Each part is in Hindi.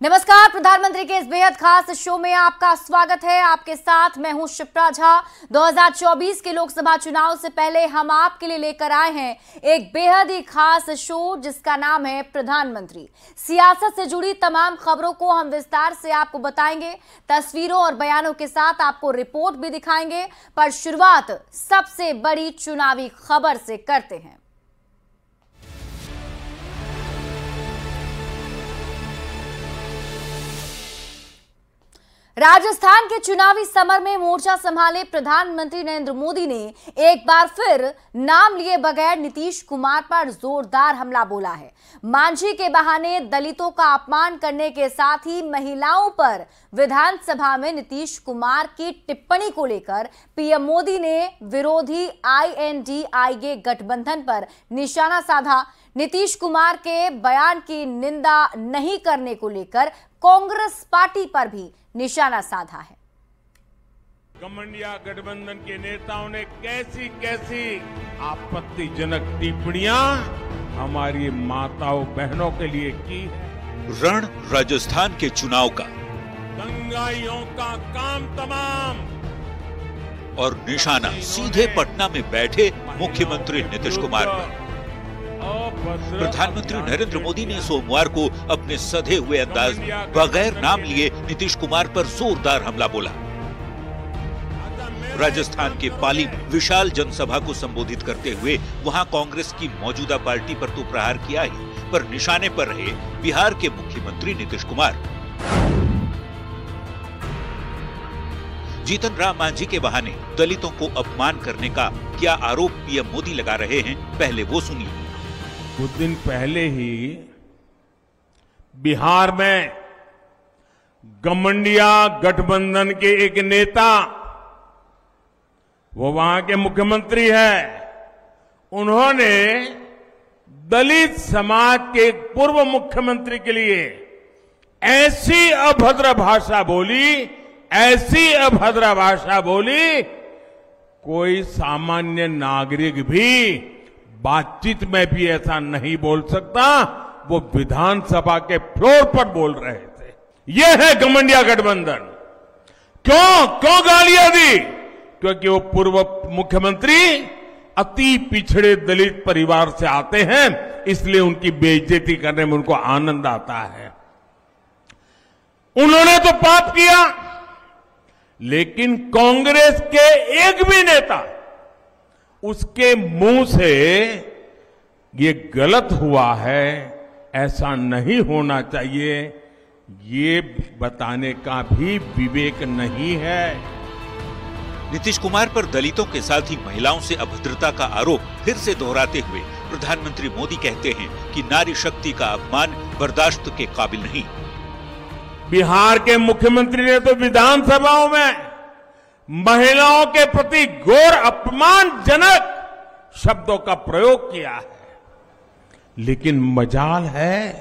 नमस्कार, प्रधानमंत्री के इस बेहद खास शो में आपका स्वागत है। आपके साथ मैं हूं शिप्रा झा। 2024 के लोकसभा चुनाव से पहले हम आपके लिए लेकर आए हैं एक बेहद ही खास शो जिसका नाम है प्रधानमंत्री। सियासत से जुड़ी तमाम खबरों को हम विस्तार से आपको बताएंगे, तस्वीरों और बयानों के साथ आपको रिपोर्ट भी दिखाएंगे। पर शुरुआत सबसे बड़ी चुनावी खबर से करते हैं। राजस्थान के चुनावी समर में मोर्चा संभाले प्रधानमंत्री नरेंद्र मोदी ने एक बार फिर नाम लिए बगैर नीतीश कुमार पर जोरदार हमला बोला है। मांझी के बहाने दलितों का अपमान करने के साथ ही महिलाओं पर विधानसभा में नीतीश कुमार की टिप्पणी को लेकर पीएम मोदी ने विरोधी INDIA गठबंधन पर निशाना साधा। नीतीश कुमार के बयान की निंदा नहीं करने को लेकर कांग्रेस पार्टी पर भी निशाना साधा है। गठबंधन गठबंधन के नेताओं ने कैसी कैसी आपत्तिजनक टिप्पणियां हमारी माताओं बहनों के लिए की है। रण राजस्थान के चुनाव का, दंगाइयों का काम तमाम, और निशाना सीधे पटना में बैठे मुख्यमंत्री नीतीश कुमार पर। प्रधानमंत्री नरेंद्र मोदी ने सोमवार को अपने सधे हुए अंदाज में बगैर नाम लिए नीतीश कुमार पर जोरदार हमला बोला। राजस्थान के पाली में विशाल जनसभा को संबोधित करते हुए वहां कांग्रेस की मौजूदा पार्टी पर तो प्रहार किया ही, पर निशाने पर रहे बिहार के मुख्यमंत्री नीतीश कुमार। जीतन राम मांझी के बहाने दलितों को अपमान करने का क्या आरोप पीएम मोदी लगा रहे हैं, पहले वो सुनिए। कुछ दिन पहले ही बिहार में गठबंधन के एक नेता, वो वहां के मुख्यमंत्री है, उन्होंने दलित समाज के पूर्व मुख्यमंत्री के लिए ऐसी अभद्र भाषा बोली, कोई सामान्य नागरिक भी बातचीत में भी ऐसा नहीं बोल सकता। वो विधानसभा के फ्लोर पर बोल रहे थे। यह है गठबंधन गठबंधन। क्यों गालियां दी? क्योंकि वो पूर्व मुख्यमंत्री अति पिछड़े दलित परिवार से आते हैं, इसलिए उनकी बेइज्जती करने में उनको आनंद आता है। उन्होंने तो पाप किया, लेकिन कांग्रेस के एक भी नेता उसके मुंह से ये गलत हुआ है, ऐसा नहीं होना चाहिए, ये बताने का भी विवेक नहीं है। नीतीश कुमार पर दलितों के साथ ही महिलाओं से अभद्रता का आरोप फिर से दोहराते हुए प्रधानमंत्री मोदी कहते हैं कि नारी शक्ति का अपमान बर्दाश्त के काबिल नहीं। बिहार के मुख्यमंत्री ने तो विधानसभाओं में महिलाओं के प्रति घोर अपमानजनक शब्दों का प्रयोग किया है, लेकिन मजाल है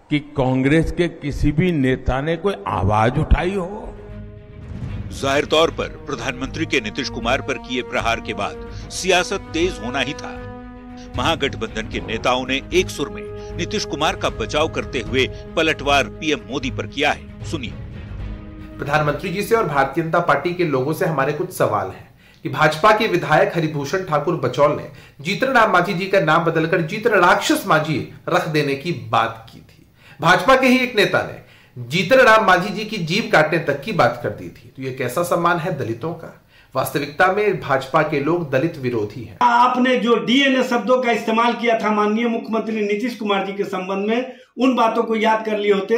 कि कांग्रेस के किसी भी नेता ने कोई आवाज उठाई हो। जाहिर तौर पर प्रधानमंत्री के नीतीश कुमार पर किए प्रहार के बाद सियासत तेज होना ही था। महागठबंधन के नेताओं ने एक सुर में नीतीश कुमार का बचाव करते हुए पलटवार पीएम मोदी पर किया है। सुनिए। प्रधानमंत्री जी से और भारतीय जनता पार्टी के लोगों से हमारे कुछ सवाल हैं कि भाजपा के विधायक हरिभूषण ठाकुर बचौल ने जीतन राम मांझी जी का नाम बदलकर जीतन राक्षस मांझी रख देने की बात की थी। भाजपा के ही एक नेता ने जीतन राम मांझी जी की जीभ काटने तक की बात कर दी थी। तो ये कैसा सम्मान है दलितों का? वास्तविकता में भाजपा के लोग दलित विरोधी हैं। आपने जो DNA शब्दों का इस्तेमाल किया था माननीय मुख्यमंत्री नीतीश कुमार जी के संबंध में, उन बातों को याद कर लिए होते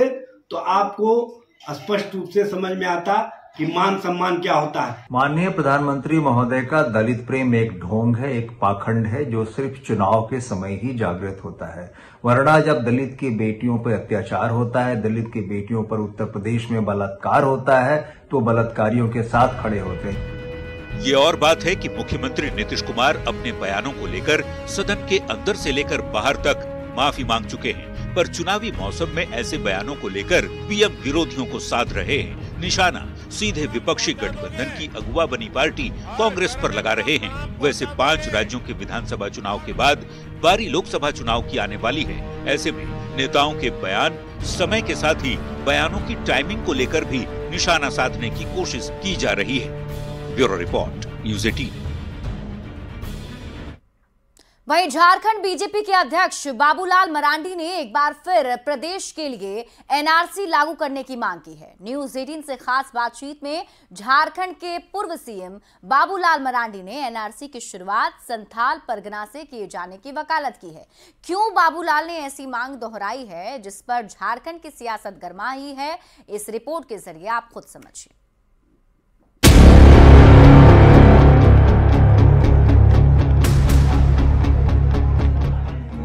तो आपको स्पष्ट रूप से समझ में आता कि मान सम्मान क्या होता है। माननीय प्रधानमंत्री महोदय का दलित प्रेम एक ढोंग है, एक पाखंड है जो सिर्फ चुनाव के समय ही जागृत होता है। वरना जब दलित की बेटियों पर अत्याचार होता है, दलित की बेटियों पर उत्तर प्रदेश में बलात्कार होता है, तो बलात्कारियों के साथ खड़े होते हैं। ये और बात है कि मुख्यमंत्री नीतीश कुमार अपने बयानों को लेकर सदन के अंदर से लेकर बाहर तक माफी मांग चुके हैं, पर चुनावी मौसम में ऐसे बयानों को लेकर पीएम विरोधियों को साध रहे हैं। निशाना सीधे विपक्षी गठबंधन की अगुवा बनी पार्टी कांग्रेस पर लगा रहे हैं। वैसे 5 राज्यों के विधानसभा चुनाव के बाद बारी लोकसभा चुनाव की आने वाली है। ऐसे में नेताओं के बयान समय के साथ ही बयानों की टाइमिंग को लेकर भी निशाना साधने की कोशिश की जा रही है। Bureau report, news 18। वहीं झारखंड बीजेपी के अध्यक्ष बाबूलाल मरांडी ने एक बार फिर प्रदेश के लिए एनआरसी लागू करने की मांग की है। न्यूज़ 18 से खास बातचीत में झारखंड के पूर्व सीएम बाबूलाल मरांडी ने एनआरसी की शुरुआत संथाल परगना से किए जाने की वकालत की है। क्यों बाबूलाल ने ऐसी मांग दोहराई है, जिस पर झारखंड की सियासत गरमाई है, इस रिपोर्ट के जरिए आप खुद समझिए।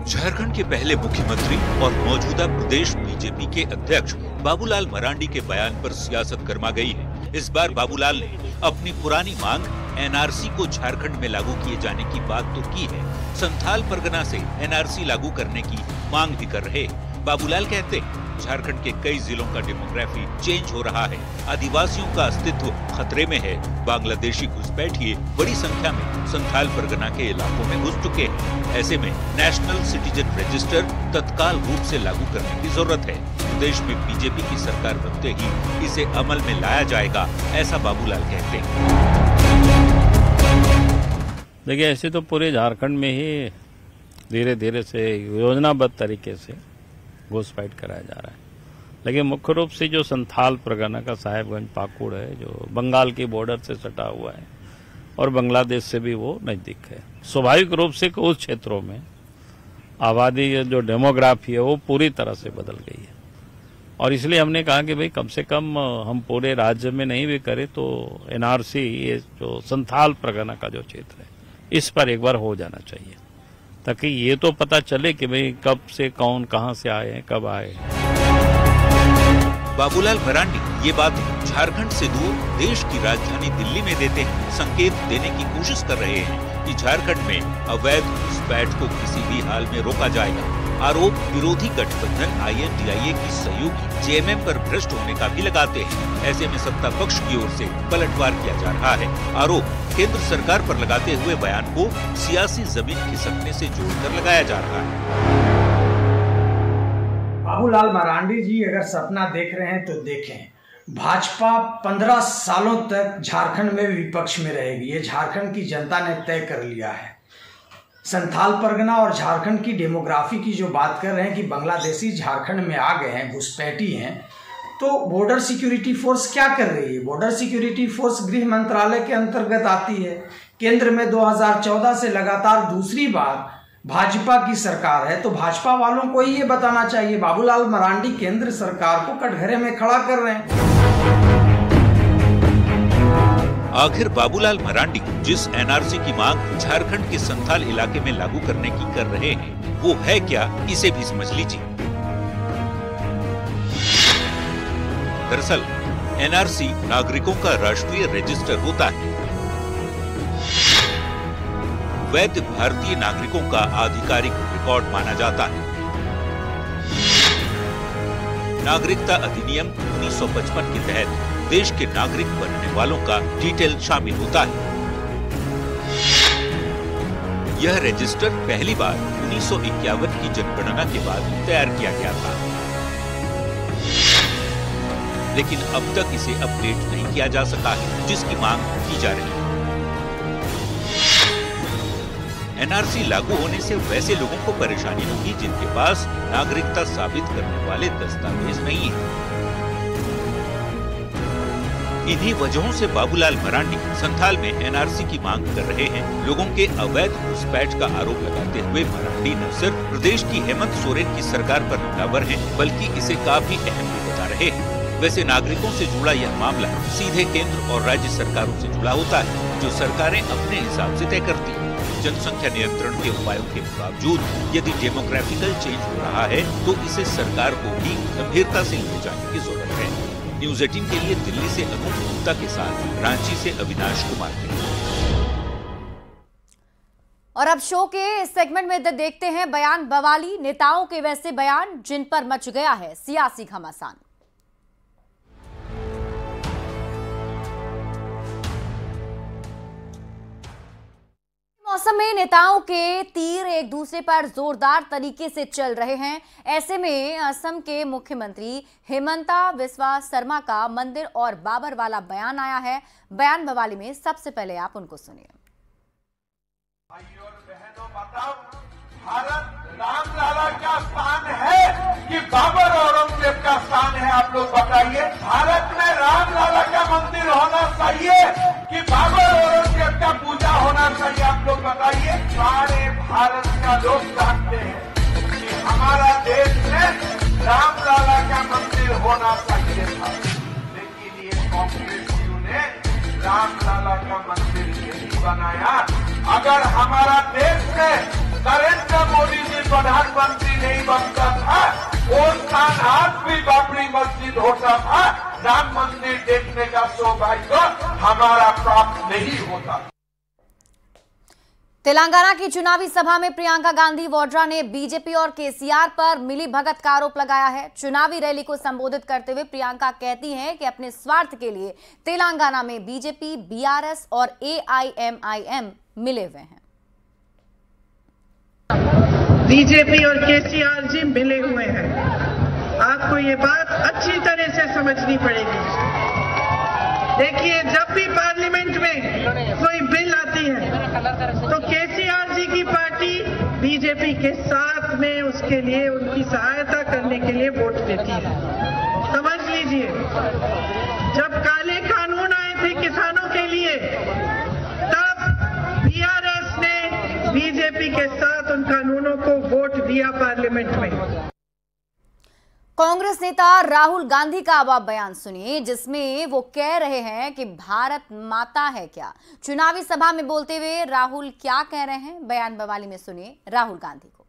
झारखंड के पहले मुख्यमंत्री और मौजूदा प्रदेश बीजेपी के अध्यक्ष बाबूलाल मरांडी के बयान पर सियासत गरमा गई है। इस बार बाबूलाल ने अपनी पुरानी मांग एनआरसी को झारखंड में लागू किए जाने की बात तो की है, संथाल परगना से एनआरसी लागू करने की मांग भी कर रहे। बाबूलाल कहते हैं झारखंड के कई जिलों का डेमोग्राफी चेंज हो रहा है, आदिवासियों का अस्तित्व खतरे में है, बांग्लादेशी घुसपैठिए बड़ी संख्या में संथाल परगना के इलाकों में घुस चुके हैं। ऐसे में नेशनल सिटीजन रजिस्टर तत्काल रूप से लागू करने की जरूरत है। प्रदेश में बीजेपी की सरकार बनते ही इसे अमल में लाया जाएगा, ऐसा बाबूलाल कहते हैं। देखिए, ऐसे तो पूरे झारखंड में ही धीरे धीरे से योजनाबद्ध तरीके से घुसपैठ कराया जा रहा है, लेकिन मुख्य रूप से जो संथाल परगना का साहेबगंज पाकुड़ है, जो बंगाल की बॉर्डर से सटा हुआ है और बांग्लादेश से भी वो नजदीक है, स्वाभाविक रूप से उस क्षेत्रों में आबादी जो डेमोग्राफी है वो पूरी तरह से बदल गई है। और इसलिए हमने कहा कि भाई कम से कम हम पूरे राज्य में नहीं भी करें तो एनआरसी, ये जो संथाल परगना का जो क्षेत्र है, इस पर एक बार हो जाना चाहिए, ताकि ये तो पता चले कि भाई कब से कौन कहां से आए हैं, कब आए। बाबूलाल मरांडी ये बात झारखंड से दूर देश की राजधानी दिल्ली में देते हैं संकेत देने की कोशिश कर रहे हैं कि झारखंड में अवैध घुसपैठ को किसी भी हाल में रोका जाएगा। आरोप विरोधी गठबंधन INDIA की सहयोगी JMM पर भ्रष्ट होने का भी लगाते हैं। ऐसे में सत्ता पक्ष की ओर से पलटवार किया जा रहा है। आरोप केंद्र सरकार पर लगाते हुए बयान को सियासी जमीन खिसकने से जोड़कर लगाया जा रहा है। बाबूलाल मरांडी जी अगर सपना देख रहे हैं तो देखें, भाजपा 15 सालों तक झारखंड में विपक्ष में रहेगी, ये झारखंड की जनता ने तय कर लिया है। संथाल परगना और झारखंड की डेमोग्राफी की जो बात कर रहे हैं कि बांग्लादेशी झारखंड में आ गए हैं, घुसपैठी हैं, तो बॉर्डर सिक्योरिटी फोर्स क्या कर रही है? बॉर्डर सिक्योरिटी फोर्स गृह मंत्रालय के अंतर्गत आती है। केंद्र में 2014 से लगातार दूसरी बार भाजपा की सरकार है, तो भाजपा वालों को ही ये बताना चाहिए। बाबूलाल मरांडी केंद्र सरकार को कटघरे में खड़ा कर रहे हैं। आखिर बाबूलाल मरांडी जिस एनआरसी की मांग झारखंड के संथाल इलाके में लागू करने की कर रहे हैं, वो है क्या, इसे भी समझ लीजिए। दरअसल एनआरसी नागरिकों का राष्ट्रीय रजिस्टर होता है, वैध भारतीय नागरिकों का आधिकारिक रिकॉर्ड माना जाता है। नागरिकता अधिनियम 1955 के तहत देश के नागरिक बनने वालों का डिटेल शामिल होता है। यह रजिस्टर पहली बार 1951 की जनगणना के बाद तैयार किया गया था, लेकिन अब तक इसे अपडेट नहीं किया जा सका है, जिसकी मांग की जा रही है। एनआरसी लागू होने से वैसे लोगों को परेशानी होगी जिनके पास नागरिकता साबित करने वाले दस्तावेज नहीं है। इन्हीं वजहों से बाबूलाल मरांडी संथाल में एनआरसी की मांग कर रहे हैं। लोगों के अवैध घुसपैठ का आरोप लगाते हुए मरांडी न सिर्फ प्रदेश की हेमंत सोरेन की सरकार पर हमलावर हैं, बल्कि इसे काफी अहम भी बता रहे हैं। वैसे नागरिकों से जुड़ा यह मामला सीधे केंद्र और राज्य सरकारों से जुड़ा होता है, जो सरकारें अपने हिसाब से तय करती है। जनसंख्या नियंत्रण के उपायों के बावजूद यदि डेमोग्राफिकल चेंज हो रहा है तो इसे सरकार को भी गंभीरता से ले जाने की जरूरत है। न्यूज़ 18 के लिए दिल्ली से अनूप गुप्ता के साथ रांची से अविनाश कुमार के। और अब शो के इस सेगमेंट में देखते हैं बयान बवाली नेताओं के वैसे बयान जिन पर मच गया है सियासी घमासान। मौसम में नेताओं के तीर एक दूसरे पर जोरदार तरीके से चल रहे हैं। ऐसे में असम के मुख्यमंत्री हिमंता बिस्वा शर्मा का मंदिर और बाबर वाला बयान आया है। बयान बवाली में सबसे पहले आप उनको सुनिए। भाइयों और बहनों, बताओ भारत रामलला का स्थान है कि बाबर औरंगजेब का स्थान है? आप लोग बताइए। भारत में रामलला का मंदिर होना चाहिए कि बाबर औरंगजेब का पूजा होना चाहिए? आप लोग बताइए। सारे भारत का लोग जानते हैं कि हमारा देश में रामलला का मंदिर होना चाहिए था, लेकिन ये कांग्रेसियों ने रामलला का मंदिर नहीं बनाया। अगर हमारा देश में नरेंद्र मोदी जी प्रधानमंत्री नहीं बनता था, वो स्थान आज भी बाबरी मस्जिद होता था, राम मंदिर देखने का सौभाग्य हमारा प्राप्त नहीं होता। तेलंगाना की चुनावी सभा में प्रियंका गांधी वाड्रा ने बीजेपी और केसीआर पर मिली भगत का आरोप लगाया है। चुनावी रैली को संबोधित करते हुए प्रियंका कहती हैं कि अपने स्वार्थ के लिए तेलंगाना में बीजेपी, बीआरएस और एआईएमआईएम मिले हुए हैं। बीजेपी और केसीआर जी मिले हुए हैं। आपको ये बात अच्छी तरह से समझनी पड़ेगी। देखिए, जब भी पार्लियामेंट में कोई बिल आती है तो केसीआर जी की पार्टी बीजेपी के साथ में उसके लिए उनकी सहायता करने के लिए वोट देती है। समझ लीजिए, जब काले कानून आए थे किसानों के लिए, तब बीआरएस ने बीजेपी के साथ उन कानूनों को वोट दिया पार्लियामेंट में। कांग्रेस नेता राहुल गांधी का अब आप बयान सुनिए, जिसमें वो कह रहे हैं कि भारत माता है क्या। चुनावी सभा में बोलते हुए राहुल क्या कह रहे हैं, बयान बवाली में सुनिए राहुल गांधी को।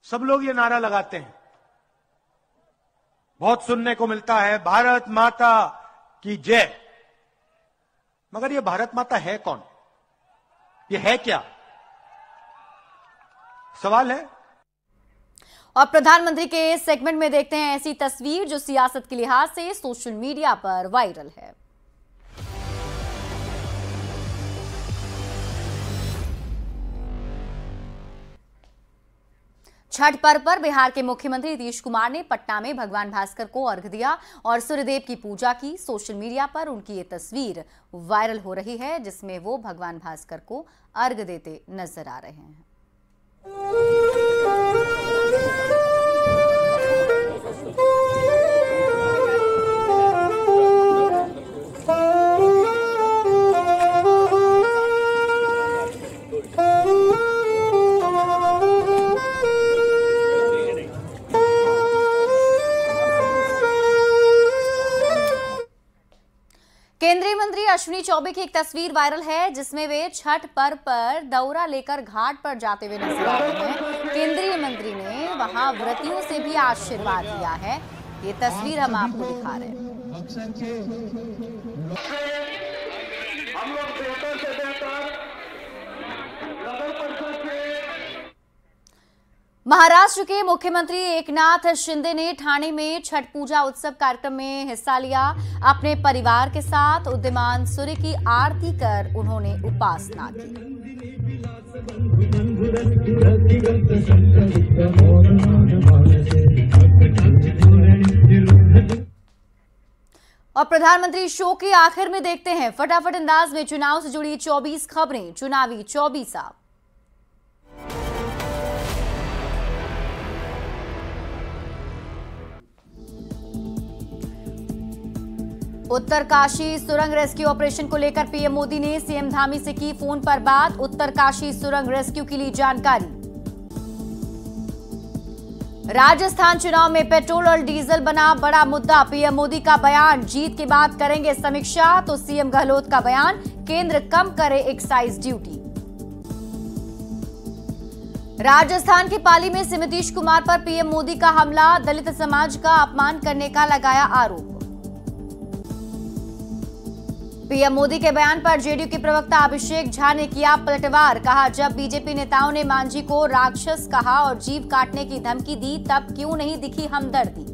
सब लोग ये नारा लगाते हैं, बहुत सुनने को मिलता है, भारत माता की जय। मगर ये भारत माता है कौन? ये है क्या? सवाल है। और प्रधानमंत्री के सेगमेंट में देखते हैं ऐसी तस्वीर जो सियासत के लिहाज से सोशल मीडिया पर वायरल है। छठ पर्व पर बिहार के मुख्यमंत्री नीतीश कुमार ने पटना में भगवान भास्कर को अर्घ्य दिया और सूर्यदेव की पूजा की। सोशल मीडिया पर उनकी ये तस्वीर वायरल हो रही है, जिसमें वो भगवान भास्कर को अर्घ्य देते नजर आ रहे हैं। केंद्रीय मंत्री अश्विनी चौबे की एक तस्वीर वायरल है, जिसमें वे छठ पर्व पर दौरा लेकर घाट पर जाते हुए नजर आ रहे हैं। केंद्रीय मंत्री ने वहां व्रतियों से भी आशीर्वाद लिया है। ये तस्वीर हम आपको दिखा रहे हैं। महाराष्ट्र के मुख्यमंत्री एकनाथ शिंदे ने ठाणे में छठ पूजा उत्सव कार्यक्रम में हिस्सा लिया। अपने परिवार के साथ उदीयमान सूर्य की आरती कर उन्होंने उपासना की। और प्रधानमंत्री शो के आखिर में देखते हैं फटाफट अंदाज में चुनाव से जुड़ी 24 खबरें, चुनावी 24 उत्तरकाशी सुरंग रेस्क्यू ऑपरेशन को लेकर पीएम मोदी ने सीएम धामी से की फोन पर बात। उत्तरकाशी सुरंग रेस्क्यू की ली जानकारी। राजस्थान चुनाव में पेट्रोल और डीजल बना बड़ा मुद्दा। पीएम मोदी का बयान, जीत के बाद करेंगे समीक्षा। तो सीएम गहलोत का बयान, केंद्र कम करे एक्साइज ड्यूटी। राजस्थान की पाली में नीतीश कुमार पर पीएम मोदी का हमला, दलित समाज का अपमान करने का लगाया आरोप। पीएम मोदी के बयान पर जेडीयू के प्रवक्ता अभिषेक झा ने किया पलटवार। कहा, जब बीजेपी नेताओं ने मांझी को राक्षस कहा और जीव काटने की धमकी दी, तब क्यों नहीं दिखी हमदर्दी।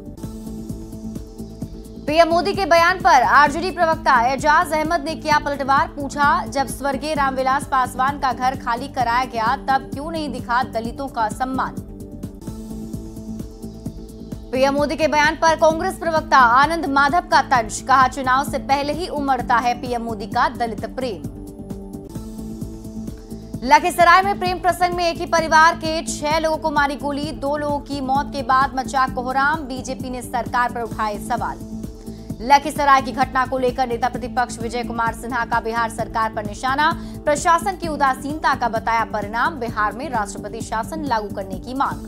पीएम मोदी के बयान पर आरजेडी प्रवक्ता एजाज अहमद ने किया पलटवार। पूछा, जब स्वर्गीय रामविलास पासवान का घर खाली कराया गया तब क्यों नहीं दिखा दलितों का सम्मान। पीएम मोदी के बयान पर कांग्रेस प्रवक्ता आनंद माधव का तंज। कहा, चुनाव से पहले ही उमड़ता है पीएम मोदी का दलित प्रेम। लखीसराय में प्रेम प्रसंग में एक ही परिवार के 6 लोगों को मारी गोली। 2 लोगों की मौत के बाद मचा कोहराम। बीजेपी ने सरकार पर उठाए सवाल। लखीसराय की घटना को लेकर नेता प्रतिपक्ष विजय कुमार सिन्हा का बिहार सरकार पर निशाना। प्रशासन की उदासीनता का बताया परिणाम। बिहार में राष्ट्रपति शासन लागू करने की मांग।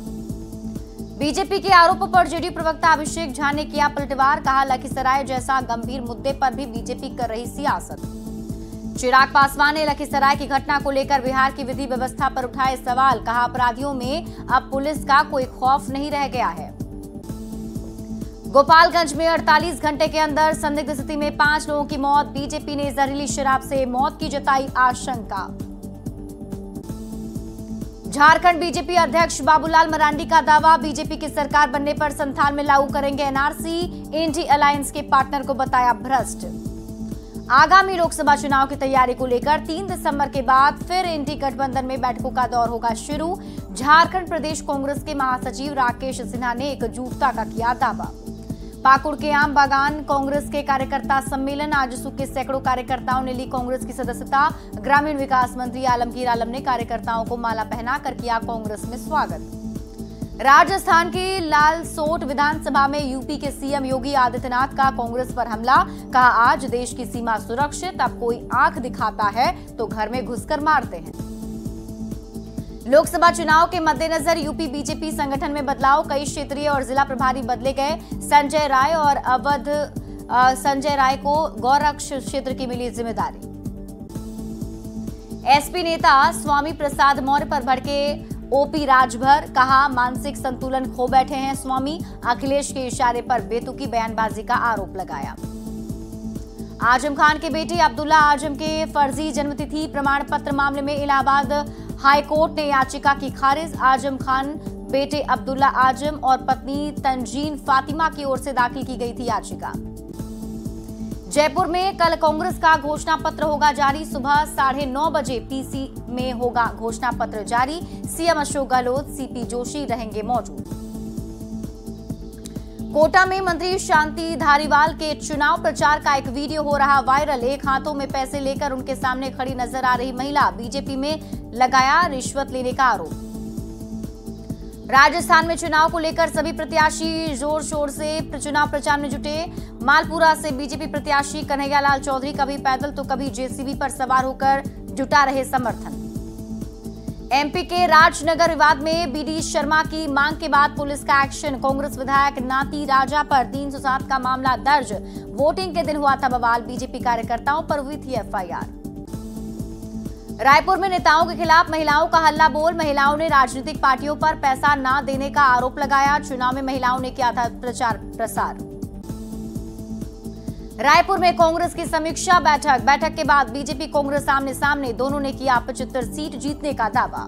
बीजेपी के आरोपों पर जेडीयू प्रवक्ता अभिषेक झा ने किया पलटवार। कहा, लखीसराय जैसा गंभीर मुद्दे पर भी बीजेपी कर रही सियासत। चिराग पासवान ने लखीसराय की घटना को लेकर बिहार की विधि व्यवस्था पर उठाए सवाल। कहा, अपराधियों में अब पुलिस का कोई खौफ नहीं रह गया है। गोपालगंज में 48 घंटे के अंदर संदिग्ध स्थिति में 5 लोगों की मौत। बीजेपी ने जहरीली शराब से मौत की जताई आशंका। झारखंड बीजेपी अध्यक्ष बाबूलाल मरांडी का दावा, बीजेपी की सरकार बनने पर संथाल में लागू करेंगे एनआरसी। इंडी अलायंस के पार्टनर को बताया भ्रष्ट। आगामी लोकसभा चुनाव की तैयारी को लेकर 3 दिसंबर के बाद फिर इंडी गठबंधन में बैठकों का दौर होगा शुरू। झारखंड प्रदेश कांग्रेस के महासचिव राकेश सिन्हा ने एकजुटता का किया दावा। पाकुड़ के आम बागान कांग्रेस के कार्यकर्ता सम्मेलन। आजसू के सैकड़ों कार्यकर्ताओं ने ली कांग्रेस की सदस्यता। ग्रामीण विकास मंत्री आलमगीर आलम ने कार्यकर्ताओं को माला पहनाकर किया कांग्रेस में स्वागत। राजस्थान की लालसोट विधानसभा में यूपी के सीएम योगी आदित्यनाथ का कांग्रेस पर हमला। कहा, आज देश की सीमा सुरक्षित, अब कोई आंख दिखाता है तो घर में घुसकर मारते हैं। लोकसभा चुनाव के मद्देनजर यूपी बीजेपी संगठन में बदलाव। कई क्षेत्रीय और जिला प्रभारी बदले गए। संजय राय और अवध संजय राय को गौरक्ष क्षेत्र की मिली जिम्मेदारी। एसपी नेता स्वामी प्रसाद मौर्य पर भड़के ओपी राजभर। कहा, मानसिक संतुलन खो बैठे हैं स्वामी। अखिलेश के इशारे पर बेतुकी बयानबाजी का आरोप लगाया। आजम खान के बेटे अब्दुल्ला आजम के फर्जी जन्मतिथि प्रमाण पत्र मामले में इलाहाबाद हाईकोर्ट ने याचिका की खारिज। आजम खान बेटे अब्दुल्ला आजम और पत्नी तंजीन फातिमा की ओर से दाखिल की गई थी याचिका। जयपुर में कल कांग्रेस का घोषणा पत्र होगा जारी। सुबह 9:30 बजे पीसी में होगा घोषणा पत्र जारी। सीएम अशोक गहलोत, सीपी जोशी रहेंगे मौजूद। कोटा में मंत्री शांति धारीवाल के चुनाव प्रचार का एक वीडियो हो रहा वायरल। एक हाथों में पैसे लेकर उनके सामने खड़ी नजर आ रही महिला। बीजेपी में लगाया रिश्वत लेने का आरोप। राजस्थान में चुनाव को लेकर सभी प्रत्याशी जोर शोर से चुनाव प्रचार में जुटे। मालपुरा से बीजेपी प्रत्याशी कन्हैयालाल चौधरी कभी पैदल तो कभी जेसीबी पर सवार होकर जुटा रहे समर्थन। एमपी के राजनगर विवाद में बीडी शर्मा की मांग के बाद पुलिस का एक्शन। कांग्रेस विधायक नाती राजा पर 307 का मामला दर्ज। वोटिंग के दिन हुआ था बवाल। बीजेपी कार्यकर्ताओं पर हुई थी एफआईआर। रायपुर में नेताओं के खिलाफ महिलाओं का हल्ला बोल। महिलाओं ने राजनीतिक पार्टियों पर पैसा न देने का आरोप लगाया। चुनाव में महिलाओं ने किया था प्रचार प्रसार। रायपुर में कांग्रेस की समीक्षा बैठक के बाद बीजेपी कांग्रेस आमने सामने। दोनों ने किया 75 सीट जीतने का दावा।